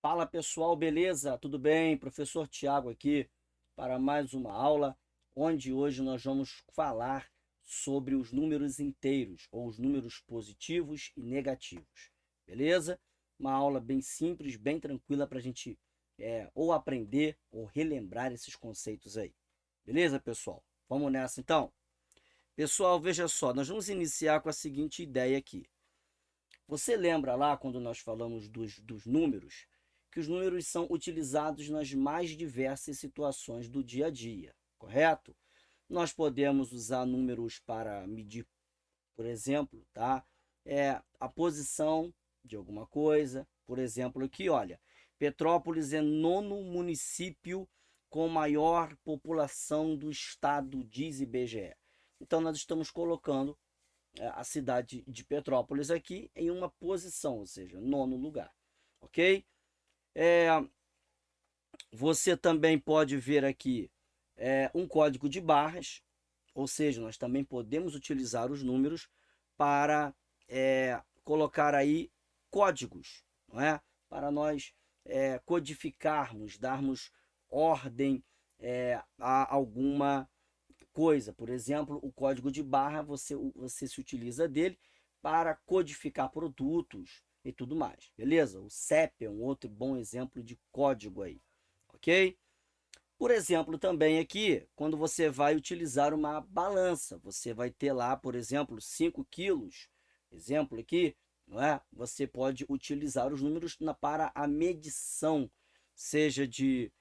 Fala pessoal, beleza? Tudo bem? Professor Tiago aqui para mais uma aula, onde hoje nós vamos falar sobre os números inteiros, ou os números positivos e negativos, beleza? Uma aula bem simples, bem tranquila para a gente ou aprender ou relembrar esses conceitos aí, beleza, pessoal? Vamos nessa então? Pessoal, veja só, nós vamos iniciar com a seguinte ideia aqui. Você lembra lá quando nós falamos dos números, que os números são utilizados nas mais diversas situações do dia a dia, correto? Nós podemos usar números para medir, por exemplo, tá? A posição de alguma coisa. Por exemplo, aqui, olha, Petrópolis é nono município com maior população do estado, diz IBGE. Então, nós estamos colocando a cidade de Petrópolis aqui em uma posição, ou seja, nono lugar, ok? É, Você também pode ver aqui um código de barras, ou seja, nós também podemos utilizar os números para colocar aí códigos, não é? Para nós codificarmos, darmos ordem a alguma coisa. Por exemplo, o código de barra, você se utiliza dele para codificar produtos e tudo mais, beleza? O CEP é um outro bom exemplo de código aí, ok? Por exemplo, também aqui, quando você vai utilizar uma balança, você vai ter lá, por exemplo, 5 quilos, exemplo aqui, não é? Você pode utilizar os números para a medição, seja de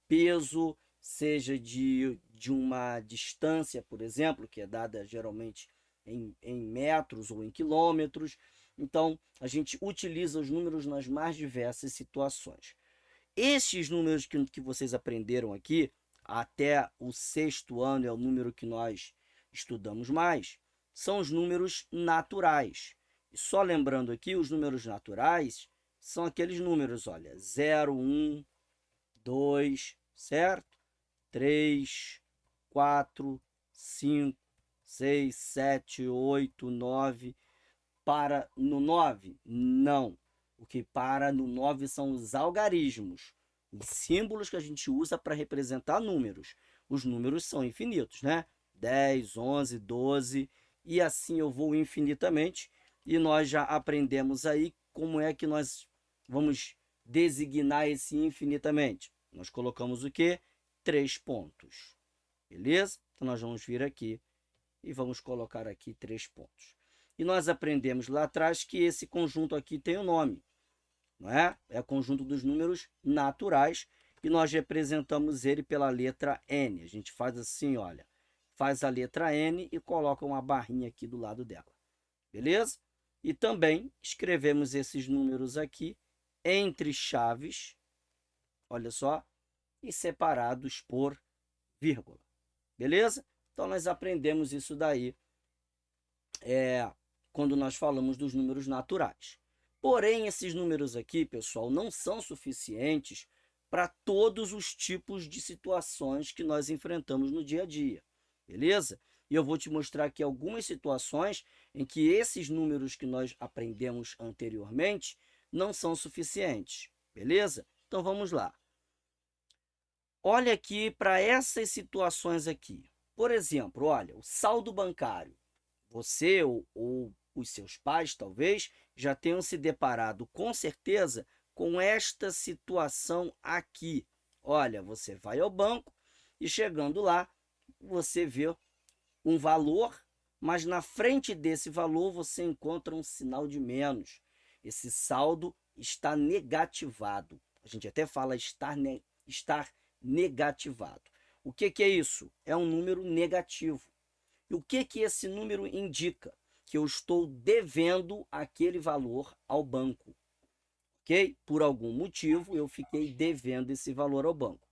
peso, seja de uma distância, por exemplo, que é dada geralmente em metros ou em quilômetros. Então, a gente utiliza os números nas mais diversas situações. Estes números que vocês aprenderam aqui, até o sexto ano é o número que nós estudamos mais, são os números naturais. E só lembrando aqui, os números naturais são aqueles números, olha, 0, 1, 2, certo? 3, 4, 5, 6, 7, 8, 9. Para no 9? Não. O que para no 9 são os algarismos, os símbolos que a gente usa para representar números. Os números são infinitos, né? 10, 11, 12 e assim eu vou infinitamente. E nós já aprendemos aí como é que nós vamos designar esse infinitamente. Nós colocamos o quê? 3 pontos. Beleza? Então nós vamos vir aqui e vamos colocar aqui 3 pontos. E nós aprendemos lá atrás que esse conjunto aqui tem um nome, não é? É o conjunto dos números naturais e nós representamos ele pela letra N. A gente faz assim, olha, faz a letra N e coloca uma barrinha aqui do lado dela, beleza? E também escrevemos esses números aqui entre chaves, olha só, e separados por vírgula, beleza? Então nós aprendemos isso daí quando nós falamos dos números naturais. Porém, esses números aqui, pessoal, não são suficientes para todos os tipos de situações que nós enfrentamos no dia a dia, beleza? E eu vou te mostrar aqui algumas situações em que esses números que nós aprendemos anteriormente não são suficientes, beleza? Então vamos lá. Olha aqui para essas situações aqui. Por exemplo, olha, o saldo bancário. Você ou os seus pais, talvez, já tenham se deparado com certeza com esta situação aqui. Olha, você vai ao banco e chegando lá, você vê um valor, mas na frente desse valor você encontra um sinal de menos. Esse saldo está negativado. A gente até fala estar negativado. O que é isso? É um número negativo. E o que esse número indica? Que eu estou devendo aquele valor ao banco, ok? Por algum motivo eu fiquei devendo esse valor ao banco.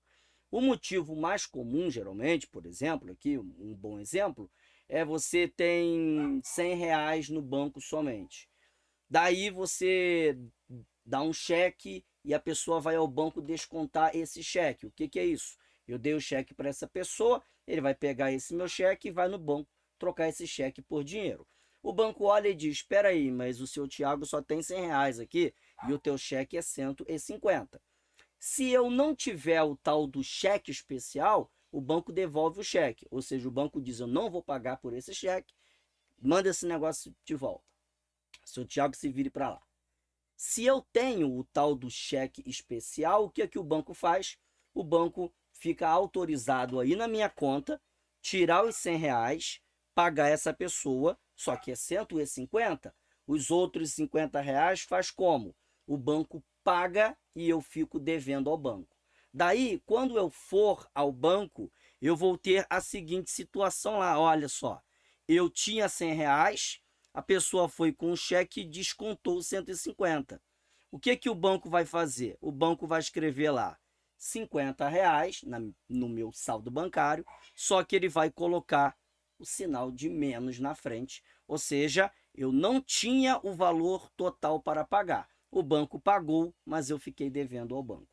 O motivo mais comum, geralmente, por exemplo, aqui um bom exemplo, é você tem R$ 100 no banco somente. Daí você dá um cheque e a pessoa vai ao banco descontar esse cheque. O que é isso? Eu dei o cheque para essa pessoa, ele vai pegar esse meu cheque e vai no banco trocar esse cheque por dinheiro. O banco olha e diz: espera aí, mas o seu Tiago só tem R$ 100 aqui, e o teu cheque é 150. Se eu não tiver o tal do cheque especial, o banco devolve o cheque. Ou seja, o banco diz, eu não vou pagar por esse cheque, manda esse negócio de volta. Seu Tiago se vire para lá. Se eu tenho o tal do cheque especial, o que é que o banco faz? O banco fica autorizado aí na minha conta, tirar os R$ 100, pagar essa pessoa, só que é 150. Os outros R$ 50 faz como? O banco paga e eu fico devendo ao banco. Daí, quando eu for ao banco, eu vou ter a seguinte situação lá, olha só. Eu tinha R$ 100, a pessoa foi com o cheque e descontou 150. O que que o banco vai fazer? O banco vai escrever lá R$ 50 no meu saldo bancário, só que ele vai colocar o sinal de menos na frente. Ou seja, eu não tinha o valor total para pagar. O banco pagou, mas eu fiquei devendo ao banco.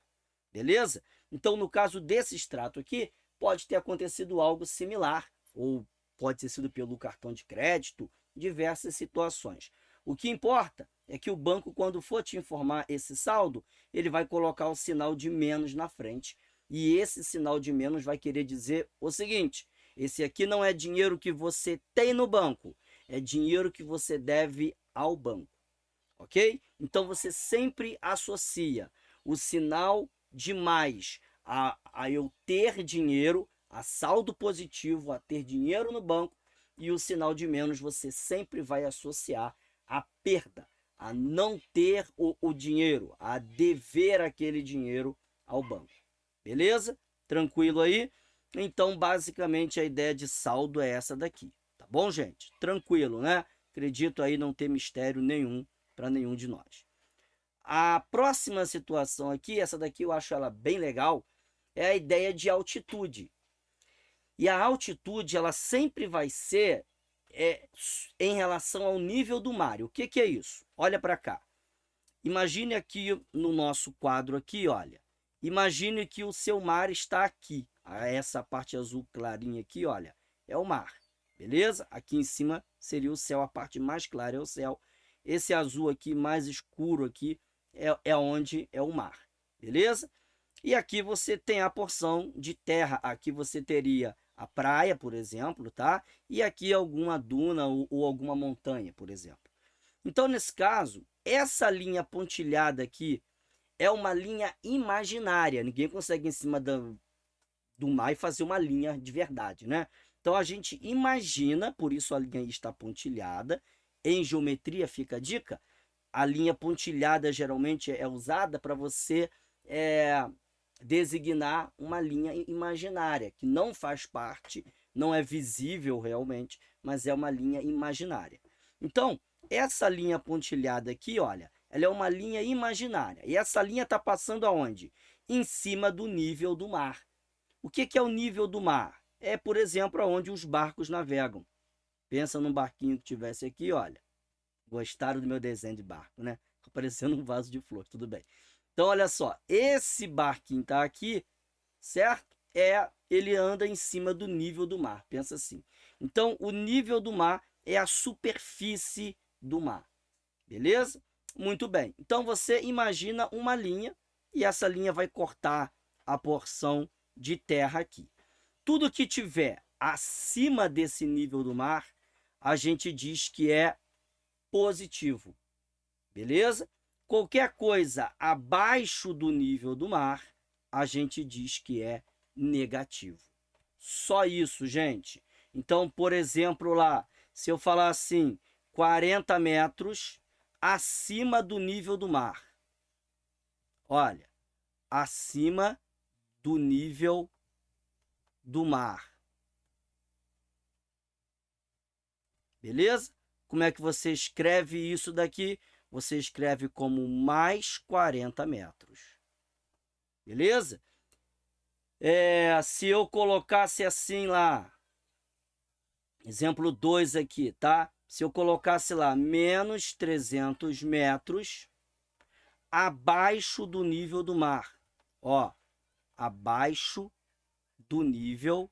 Beleza? Então, no caso desse extrato aqui, pode ter acontecido algo similar, ou pode ter sido pelo cartão de crédito, diversas situações. O que importa é que o banco, quando for te informar esse saldo, ele vai colocar o sinal de menos na frente. E esse sinal de menos vai querer dizer o seguinte: esse aqui não é dinheiro que você tem no banco, é dinheiro que você deve ao banco. Ok? Então você sempre associa o sinal de mais a eu ter dinheiro, a saldo positivo, a ter dinheiro no banco, e o sinal de menos você sempre vai associar a perda, a não ter o dinheiro, a dever aquele dinheiro ao banco. Beleza? Tranquilo aí? Então, basicamente, a ideia de saldo é essa daqui. Tá bom, gente? Tranquilo, né? Acredito aí não ter mistério nenhum para nenhum de nós. A próxima situação aqui, essa daqui eu acho ela bem legal, é a ideia de altitude. E a altitude, ela sempre vai ser em relação ao nível do mar. E o que é isso? Olha para cá. Imagine aqui no nosso quadro aqui, olha. Imagine que o seu mar está aqui. Essa parte azul clarinha aqui, olha, é o mar. Beleza? Aqui em cima seria o céu, a parte mais clara é o céu. Esse azul aqui mais escuro aqui é onde é o mar. Beleza? E aqui você tem a porção de terra. Aqui você teria a praia, por exemplo, tá? E aqui alguma duna ou alguma montanha, por exemplo. Então, nesse caso, essa linha pontilhada aqui é uma linha imaginária. Ninguém consegue em cima do mar e fazer uma linha de verdade, né? Então, a gente imagina, por isso a linha aí está pontilhada. Em geometria, fica a dica, a linha pontilhada geralmente é usada para você designar uma linha imaginária, que não faz parte, não é visível realmente, mas é uma linha imaginária. Então, essa linha pontilhada aqui, olha, ela é uma linha imaginária. E essa linha está passando aonde? Em cima do nível do mar. O que é o nível do mar? É, por exemplo, aonde os barcos navegam. Pensa num barquinho que tivesse aqui, olha. Gostaram do meu desenho de barco, né? Parecendo um vaso de flor, tudo bem. Então, olha só, esse barquinho tá aqui, certo? Ele anda em cima do nível do mar, pensa assim. Então, o nível do mar é a superfície do mar, beleza? Muito bem. Então, você imagina uma linha e essa linha vai cortar a porção de terra aqui. Tudo que tiver acima desse nível do mar, a gente diz que é positivo, beleza? Qualquer coisa abaixo do nível do mar, a gente diz que é negativo. Só isso, gente. Então, por exemplo, lá, se eu falar assim, 40 metros acima do nível do mar. Olha, acima do nível do mar. Beleza? Como é que você escreve isso daqui? Você escreve como mais 40 metros. Beleza? Se eu colocasse assim lá, exemplo 2 aqui, tá? Se eu colocasse lá menos 300 metros abaixo do nível do mar. Ó, abaixo do nível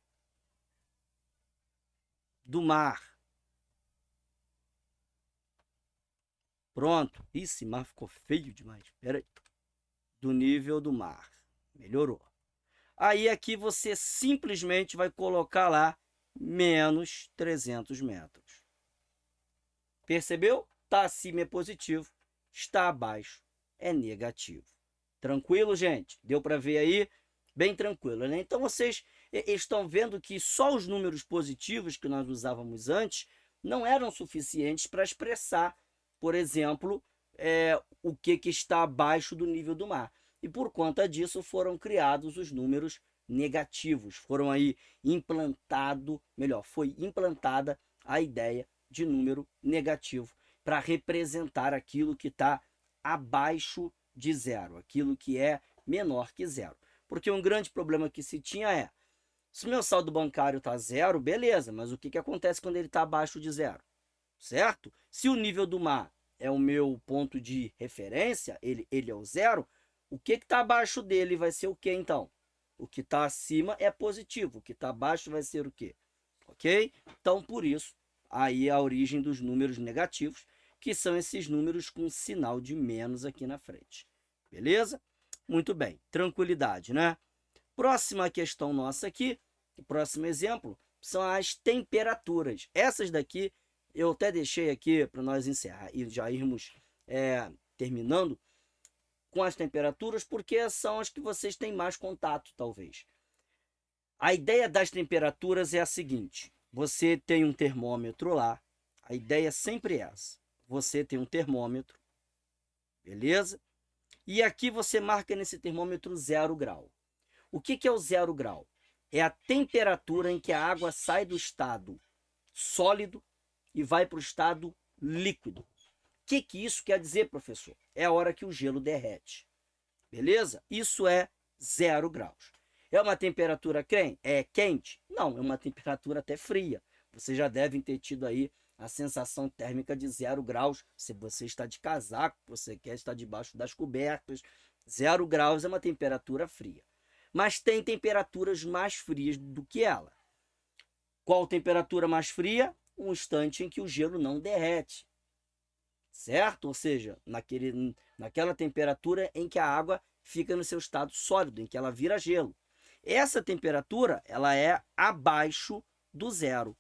do mar. Pronto. Esse mar ficou feio demais. Pera aí. Do nível do mar. Melhorou. Aí aqui você simplesmente vai colocar lá menos 300 metros. Percebeu? Está acima é positivo, está abaixo é negativo. Tranquilo, gente? Deu para ver aí? Bem tranquilo, né? Então vocês estão vendo que só os números positivos que nós usávamos antes não eram suficientes para expressar, por exemplo, o que está abaixo do nível do mar. E por conta disso foram criados os números negativos. Foram aí foi implantada a ideia de número negativo para representar aquilo que está abaixo de zero, aquilo que é menor que zero. Porque um grande problema que se tinha é, se o meu saldo bancário está zero, beleza, mas o que acontece quando ele está abaixo de zero? Certo? Se o nível do mar é o meu ponto de referência, ele é o zero, o que está abaixo dele vai ser o que então? O que está acima é positivo, o que está abaixo vai ser o quê? Ok? Então, por isso, aí a origem dos números negativos, que são esses números com sinal de menos aqui na frente. Beleza? Muito bem. Tranquilidade, né? Próxima questão nossa aqui, o próximo exemplo, são as temperaturas. Essas daqui, eu até deixei aqui para nós encerrar e já irmos terminando com as temperaturas, porque são as que vocês têm mais contato, talvez. A ideia das temperaturas é a seguinte: você tem um termômetro lá, a ideia sempre é essa. Você tem um termômetro, beleza? E aqui você marca nesse termômetro 0 grau. O que é o 0 grau? É a temperatura em que a água sai do estado sólido e vai para o estado líquido. O que isso quer dizer, professor? É a hora que o gelo derrete. Beleza? Isso é 0 graus. É uma temperatura quente? Não, é uma temperatura até fria. Vocês já devem ter tido aí a sensação térmica de 0 graus. Se você está de casaco, você quer estar debaixo das cobertas, 0 graus é uma temperatura fria. Mas tem temperaturas mais frias do que ela. Qual temperatura mais fria? Um instante em que o gelo não derrete. Certo? Ou seja, naquela temperatura em que a água fica no seu estado sólido, em que ela vira gelo. Essa temperatura, ela é abaixo do zero.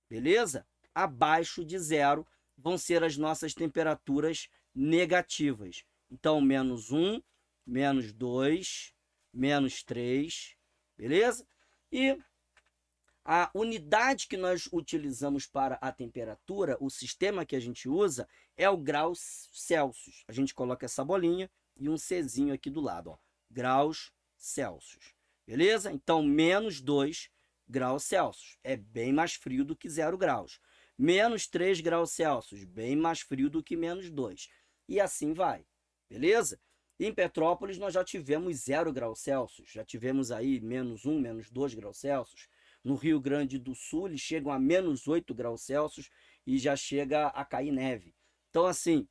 Beleza? Abaixo de zero vão ser as nossas temperaturas negativas. Então, menos 1, menos 2, menos 3, beleza? E a unidade que nós utilizamos para a temperatura, o sistema que a gente usa, é o graus Celsius. A gente coloca essa bolinha e um Czinho aqui do lado, ó, graus Celsius. Beleza? Então, menos 2 graus Celsius. É bem mais frio do que 0 graus. Menos 3 graus Celsius. Bem mais frio do que menos 2. E assim vai. Beleza? Em Petrópolis, nós já tivemos 0 graus Celsius. Já tivemos aí menos 1, menos 2 graus Celsius. No Rio Grande do Sul, eles chegam a menos 8 graus Celsius e já chega a cair neve. Então, assim,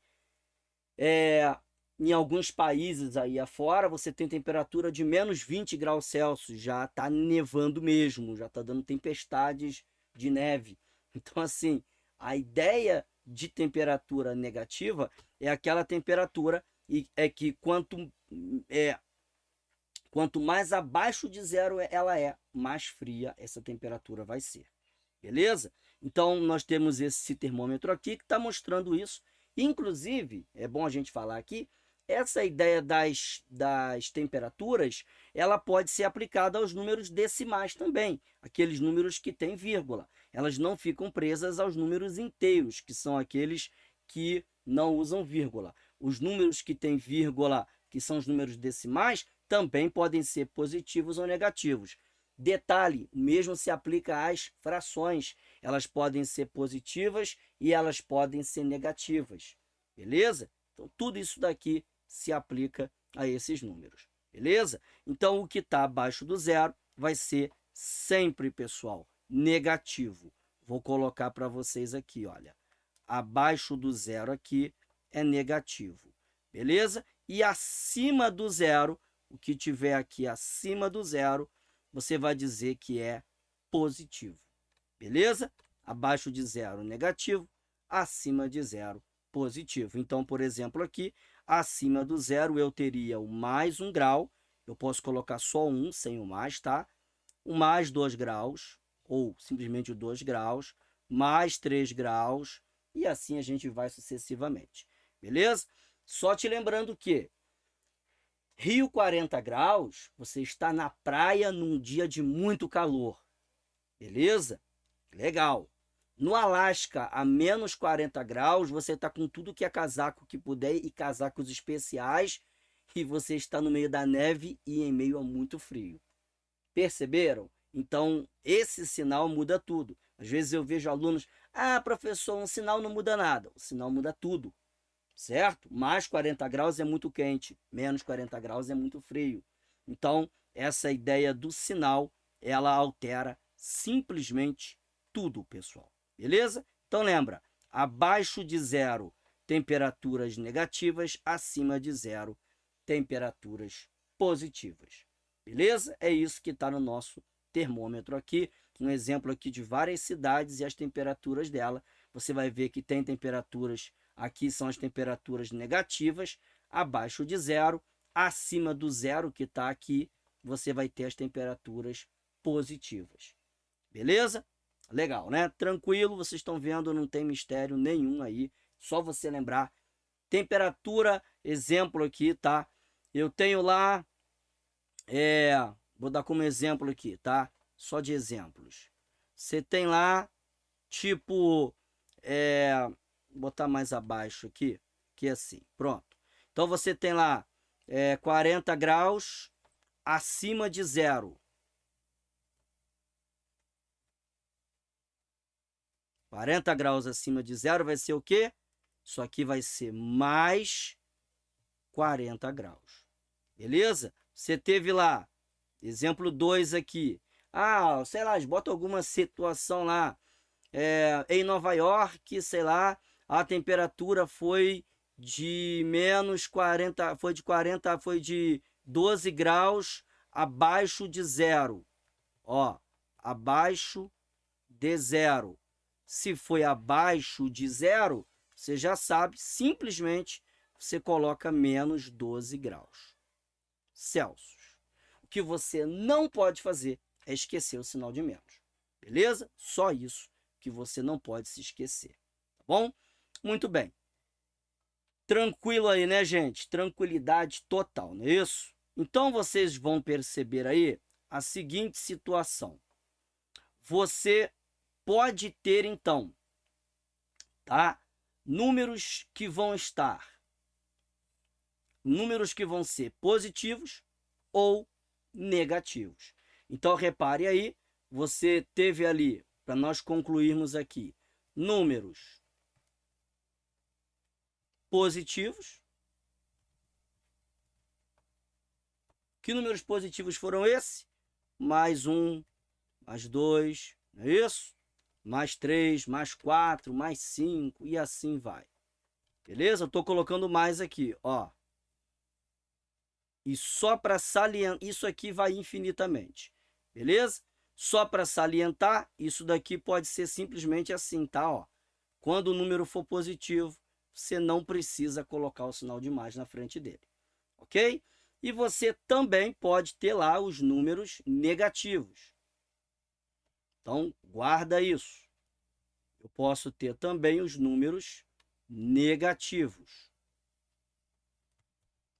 em alguns países aí afora, você tem temperatura de menos 20 graus Celsius, já está nevando mesmo, já está dando tempestades de neve. Então, assim, a ideia de temperatura negativa é aquela temperatura que quanto mais abaixo de zero ela é, mais fria essa temperatura vai ser. Beleza? Então, nós temos esse termômetro aqui que está mostrando isso. Inclusive, é bom a gente falar aqui, essa ideia das temperaturas, ela pode ser aplicada aos números decimais também, aqueles números que têm vírgula. Elas não ficam presas aos números inteiros, que são aqueles que não usam vírgula. Os números que têm vírgula, que são os números decimais, também podem ser positivos ou negativos. Detalhe, o mesmo se aplica às frações. Elas podem ser positivas e elas podem ser negativas. Beleza? Então, tudo isso daqui se aplica a esses números. Beleza? Então, o que está abaixo do zero vai ser sempre, pessoal, negativo. Vou colocar para vocês aqui, olha. Abaixo do zero aqui é negativo. Beleza? E acima do zero, o que tiver aqui acima do zero, você vai dizer que é positivo. Beleza? Abaixo de zero, negativo. Acima de zero, positivo. Então, por exemplo, aqui, acima do zero, eu teria o mais 1 grau. Eu posso colocar só 1 sem o mais, tá? O mais 2 graus, ou simplesmente o 2 graus, mais 3 graus, e assim a gente vai sucessivamente. Beleza? Só te lembrando que Rio 40 graus, você está na praia num dia de muito calor. Beleza? Legal. No Alasca, a menos 40 graus, você está com tudo que é casaco que puder e casacos especiais, e você está no meio da neve e em meio a muito frio. Perceberam? Então, esse sinal muda tudo. Às vezes eu vejo alunos, professor, um sinal não muda nada. O sinal muda tudo, certo? Mais 40 graus é muito quente, menos 40 graus é muito frio. Então, essa ideia do sinal, ela altera simplesmente tudo, pessoal. Beleza? Então, lembra, abaixo de zero, temperaturas negativas, acima de zero, temperaturas positivas. Beleza? É isso que está no nosso termômetro aqui. Um exemplo aqui de várias cidades e as temperaturas dela. Você vai ver que tem temperaturas, aqui são as temperaturas negativas, abaixo de zero, acima do zero que está aqui, você vai ter as temperaturas positivas. Beleza? Legal, né? Tranquilo, vocês estão vendo, não tem mistério nenhum aí. Só você lembrar. Temperatura, exemplo aqui, tá? Eu tenho lá, vou dar como exemplo aqui, tá? Só de exemplos. Você tem lá, tipo, vou botar mais abaixo aqui, que é assim, pronto. Então você tem lá 40 graus acima de zero. 40 graus acima de zero vai ser o quê? Isso aqui vai ser mais 40 graus. Beleza? Você teve lá, exemplo 2 aqui. Sei lá, bota alguma situação lá. Em Nova York, sei lá, a temperatura foi de menos 40, foi de 12 graus abaixo de zero. Ó, abaixo de zero. Se foi abaixo de zero, você já sabe, simplesmente você coloca menos 12 graus Celsius. O que você não pode fazer é esquecer o sinal de menos. Beleza? Só isso que você não pode se esquecer. Tá bom? Muito bem. Tranquilo aí, né, gente? Tranquilidade total, não é isso? Então, vocês vão perceber aí a seguinte situação. Você pode ter, então, tá? Números que vão ser positivos ou negativos. Então, repare aí, você teve ali, para nós concluirmos aqui, números positivos. Que números positivos foram esses? Mais 1, mais 2, não é isso? Mais 3, mais 4, mais 5 e assim vai. Beleza? Eu estou colocando mais aqui, ó. E só para salientar, isso aqui vai infinitamente. Beleza? Só para salientar, isso daqui pode ser simplesmente assim, tá? Ó. Quando o número for positivo, você não precisa colocar o sinal de mais na frente dele. Ok? E você também pode ter lá os números negativos. Então, guarda isso. Eu posso ter também os números negativos.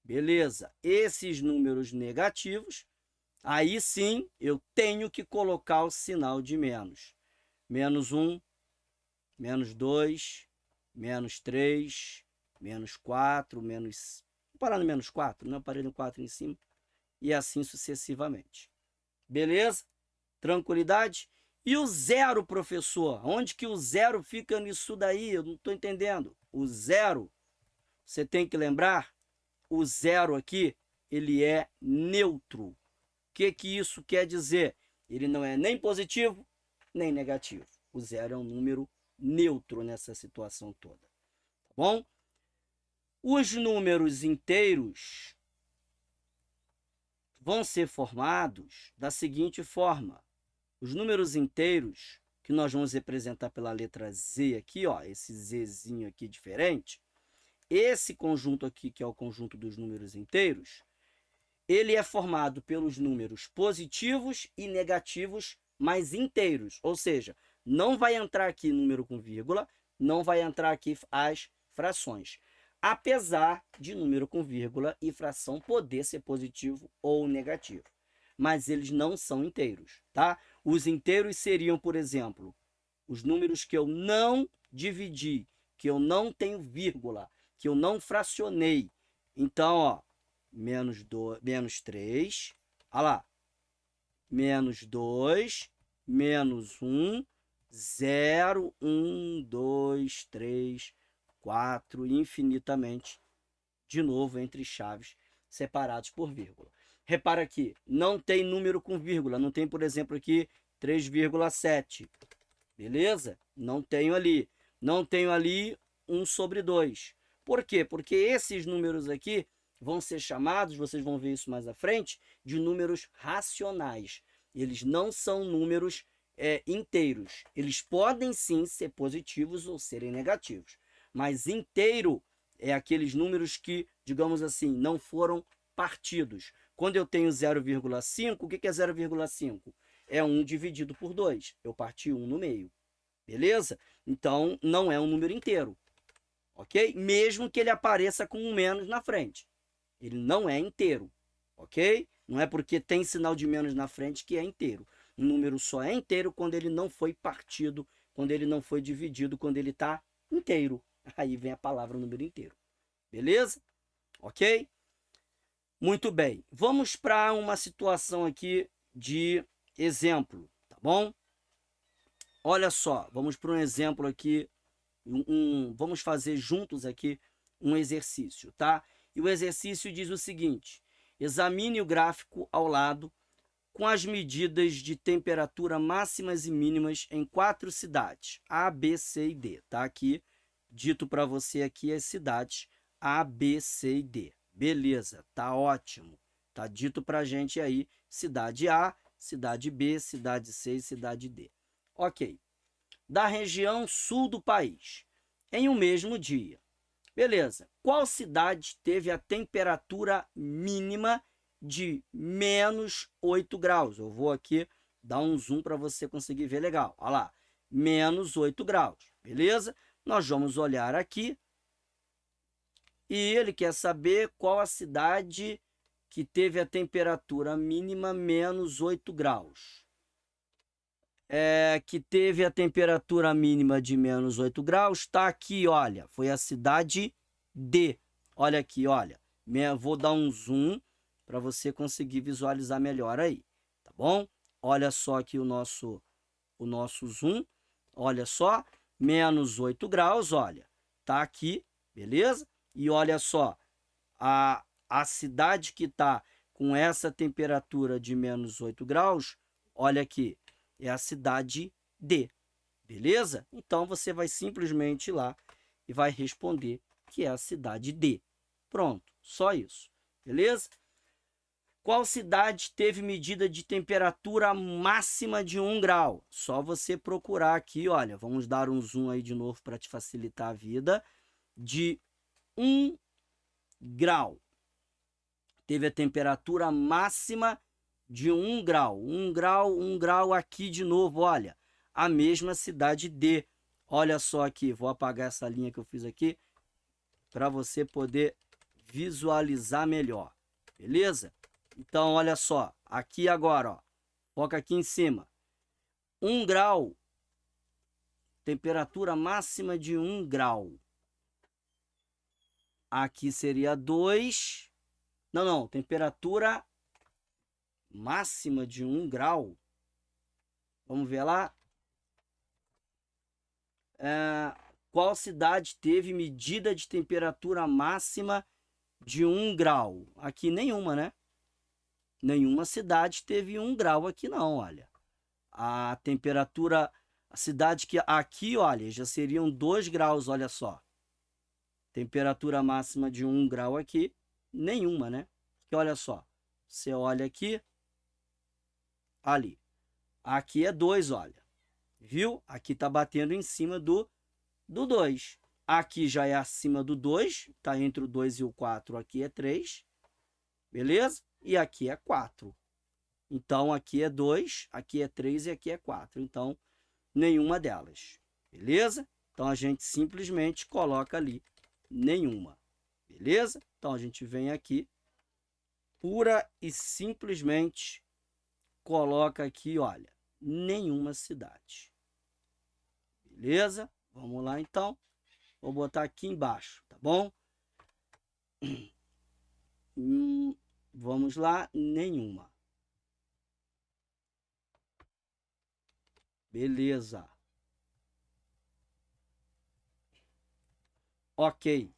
Beleza? Esses números negativos, aí sim eu tenho que colocar o sinal de menos. Menos 1, menos 2, menos 3, menos 4, menos... Vou parar no menos 4, não parei no 4 em cima. E assim sucessivamente. Beleza? Tranquilidade? E o zero, professor? Onde que o zero fica nisso daí? Eu não estou entendendo. O zero, você tem que lembrar, o zero aqui, ele é neutro. O que isso quer dizer? Ele não é nem positivo, nem negativo. O zero é um número neutro nessa situação toda. Tá bom? Os números inteiros vão ser formados da seguinte forma. Os números inteiros, que nós vamos representar pela letra Z aqui, ó, esse Zzinho aqui diferente, esse conjunto aqui, que é o conjunto dos números inteiros, ele é formado pelos números positivos e negativos, mas inteiros, ou seja, não vai entrar aqui número com vírgula, não vai entrar aqui as frações, apesar de número com vírgula e fração poder ser positivo ou negativo, mas eles não são inteiros, tá? Os inteiros seriam, por exemplo, os números que eu não dividi, que eu não tenho vírgula, que eu não fracionei. Então, ó, menos 3, olha lá, menos 2, menos 1, 0, 1, 2, 3, 4, infinitamente, de novo, entre chaves separados por vírgula. Repara aqui, não tem número com vírgula, não tem, por exemplo, aqui 3,7, beleza? Não tenho ali. Não tenho ali 1 sobre 2. Por quê? Porque esses números aqui vão ser chamados, vocês vão ver isso mais à frente, de números racionais. Eles não são números inteiros. Eles podem sim ser positivos ou serem negativos. Mas inteiro é aqueles números que, digamos assim, não foram partidos. Quando eu tenho 0,5, o que é 0,5? É 1 dividido por 2. Eu parti 1 no meio. Beleza? Então, não é um número inteiro. Ok? Mesmo que ele apareça com um menos na frente. Ele não é inteiro. Ok? Não é porque tem sinal de menos na frente que é inteiro. Um número só é inteiro quando ele não foi partido, quando ele não foi dividido, quando ele está inteiro. Aí vem a palavra número inteiro. Beleza? Ok? Muito bem. Vamos para uma situação aqui de exemplo, tá bom? Olha só, vamos para um exemplo aqui, vamos fazer juntos aqui um exercício, tá? E o exercício diz o seguinte: examine o gráfico ao lado com as medidas de temperatura máximas e mínimas em 4 cidades, A, B, C e D. Tá aqui, dito para você aqui as cidades A, B, C e D. Beleza, tá ótimo. Tá dito para a gente aí cidade A, cidade B, cidade C e cidade D. Ok. Da região sul do país, em um mesmo dia. Beleza. Qual cidade teve a temperatura mínima de menos 8 graus? Eu vou aqui dar um zoom para você conseguir ver legal. Olha lá, menos 8 graus. Beleza? Nós vamos olhar aqui. E ele quer saber qual a cidade que teve a temperatura mínima menos 8 graus. Que teve a temperatura mínima de menos 8 graus, está aqui, olha, foi a cidade D. Olha aqui, olha, vou dar um zoom para você conseguir visualizar melhor aí, tá bom? Olha só aqui o nosso zoom, olha só, menos 8 graus, olha, tá aqui, beleza? E olha só, a cidade que está com essa temperatura de menos 8 graus, olha aqui, é a cidade D, beleza? Então, você vai simplesmente ir lá e vai responder que é a cidade D. Pronto, só isso, beleza? Qual cidade teve medida de temperatura máxima de 1 grau? Só você procurar aqui, olha, vamos dar um zoom aí de novo para te facilitar a vida, de 1 grau. Teve a temperatura máxima de 1 grau. 1 grau aqui de novo, olha. A mesma cidade D. Olha só aqui, vou apagar essa linha que eu fiz aqui para você poder visualizar melhor. Beleza? Então, olha só. Aqui agora, ó. Foca aqui em cima. 1 grau. Temperatura máxima de 1 grau. Aqui seria 2. Não. Temperatura máxima de 1 grau. Vamos ver lá. Qual cidade teve medida de temperatura máxima de 1 grau? Aqui nenhuma, né? Nenhuma cidade teve 1 grau aqui não, olha. A temperatura, a cidade que aqui, olha, já seriam 2 graus, olha só. Temperatura máxima de 1 grau aqui, nenhuma, né? Porque olha só, você olha aqui, ali. Aqui é 2, olha. Viu? Aqui está batendo em cima do 2. Aqui já é acima do 2, está entre o 2 e o 4, aqui é 3, beleza? E aqui é 4. Então, aqui é 2, aqui é 3 e aqui é 4. Então, nenhuma delas, beleza? Então, a gente simplesmente coloca ali nenhuma, beleza? Então, a gente vem aqui, pura e simplesmente coloca aqui, olha, nenhuma cidade, beleza? Vamos lá, então. Vou botar aqui embaixo, tá bom? Vamos lá, nenhuma. Beleza. Ok.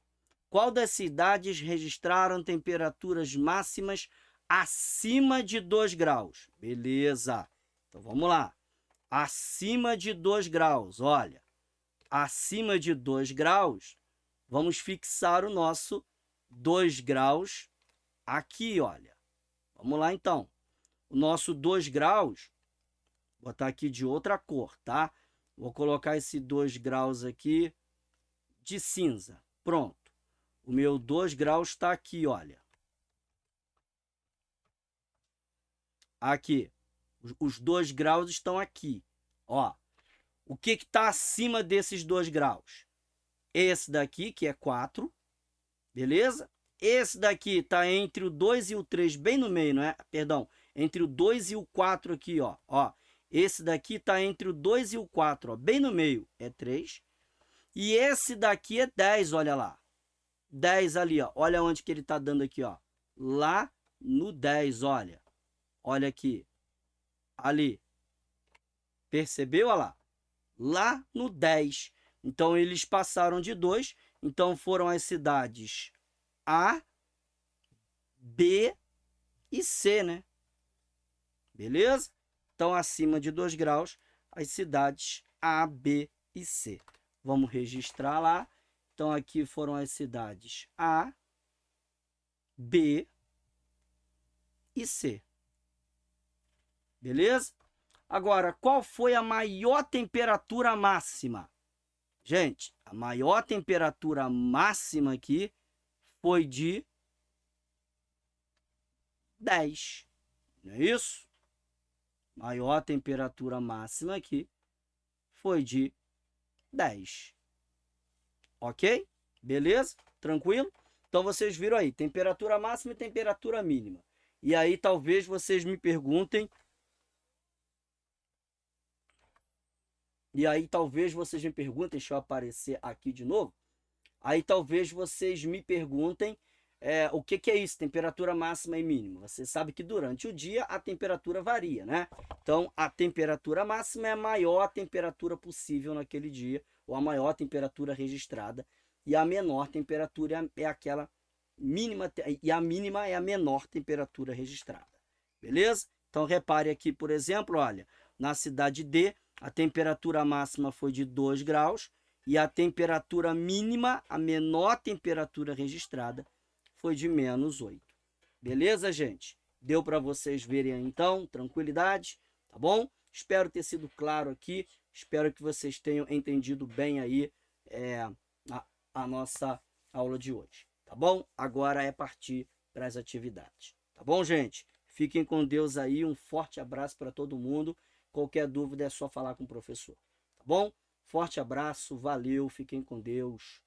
Qual das cidades registraram temperaturas máximas acima de 2 graus? Beleza. Então, vamos lá. Acima de 2 graus, olha. Acima de 2 graus, vamos fixar o nosso 2 graus aqui, olha. Vamos lá, então. O nosso 2 graus, vou botar aqui de outra cor, tá? Vou colocar esse 2 graus aqui de cinza. Pronto. O meu 2 graus está aqui, olha. Aqui. Os 2 graus estão aqui. Ó. O que está acima desses 2 graus? Esse daqui, que é 4. Beleza? Esse daqui está entre o 2 e o 3, bem no meio, não é? Perdão. Entre o 2 e o 4 aqui, ó. Ó. Esse daqui está entre o 2 e o 4, ó. Bem no meio é 3. E esse daqui é 10, olha lá. 10 ali, ó. Olha onde que ele está dando aqui, ó. Lá no 10, olha. Olha aqui. Ali. Percebeu? Olha lá. Lá no 10. Então, eles passaram de 2. Então, foram as cidades A, B e C, né? Beleza? Então, acima de 2 graus, as cidades A, B e C. Vamos registrar lá. Então, aqui foram as cidades A, B e C. Beleza? Agora, qual foi a maior temperatura máxima? Gente, a maior temperatura máxima aqui foi de 10. Não é isso? Maior temperatura máxima aqui foi de 10. Ok? Beleza? Tranquilo? Então, vocês viram aí, temperatura máxima e temperatura mínima. E aí, talvez vocês me perguntem... deixa eu aparecer aqui de novo. Aí, talvez vocês me perguntem o que é isso, temperatura máxima e mínima. Você sabe que durante o dia a temperatura varia, né? Então, a temperatura máxima é a maior temperatura possível naquele dia, ou a maior temperatura registrada, e a menor temperatura é aquela mínima, e a mínima é a menor temperatura registrada. Beleza? Então, repare aqui, por exemplo, olha, na cidade D, a temperatura máxima foi de 2 graus e a temperatura mínima, a menor temperatura registrada, foi de menos 8. Beleza, gente? Deu para vocês verem aí, então, tranquilidade, tá bom? Espero ter sido claro aqui, espero que vocês tenham entendido bem aí a nossa aula de hoje, tá bom? Agora é partir para as atividades, tá bom, gente? Fiquem com Deus aí, um forte abraço para todo mundo. Qualquer dúvida é só falar com o professor, tá bom? Forte abraço, valeu, fiquem com Deus.